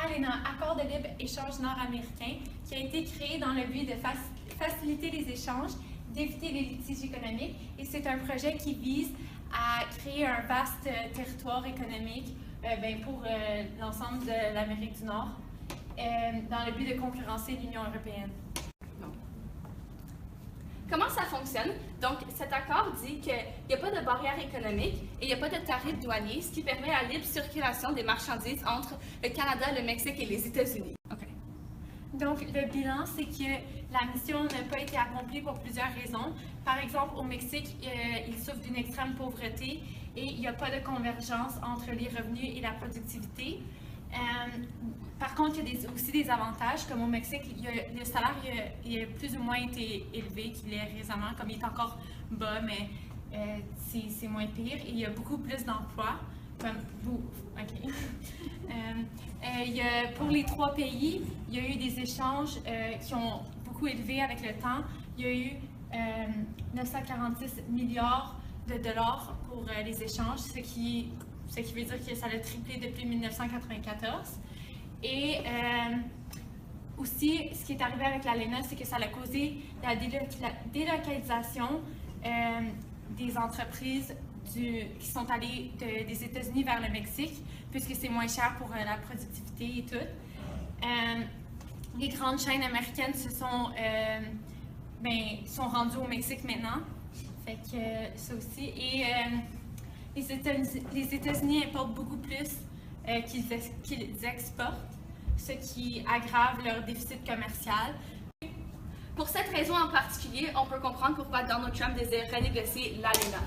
ALENA, Accord de libre-échange nord-américain, qui a été créé dans le but de faciliter les échanges, d'éviter les litiges économiques, et c'est un projet qui vise à créer un vaste territoire économique pour l'ensemble de l'Amérique du Nord, dans le but de concurrencer l'Union européenne. Comment ça fonctionne? Donc, cet accord dit qu'il n'y a pas de barrière économique et il n'y a pas de tarifs douaniers, ce qui permet la libre circulation des marchandises entre le Canada, le Mexique et les États-Unis. Okay. Donc, le bilan, c'est que la mission n'a pas été accomplie pour plusieurs raisons. Par exemple, au Mexique, il souffre d'une extrême pauvreté et il n'y a pas de convergence entre les revenus et la productivité. Par contre, il y a aussi des avantages, comme au Mexique, le salaire il a plus ou moins été élevé qu'il est récemment, comme il est encore bas, mais c'est moins pire. Et il y a beaucoup plus d'emplois. Pour les trois pays, il y a eu des échanges qui ont beaucoup élevé avec le temps. Il y a eu 946 milliards de dollars pour les échanges, ce qui veut dire que ça a triplé depuis 1994. Et aussi, ce qui est arrivé avec l'ALENA, c'est que ça a causé la délocalisation des entreprises qui sont allées des États-Unis vers le Mexique, puisque c'est moins cher pour la productivité et tout. Les grandes chaînes américaines sont rendues au Mexique maintenant. Fait que ça aussi. Et les États-Unis importent beaucoup plus qu'ils exportent, ce qui aggrave leur déficit commercial. Pour cette raison en particulier, on peut comprendre pourquoi Donald Trump désire renégocier l'ALENA.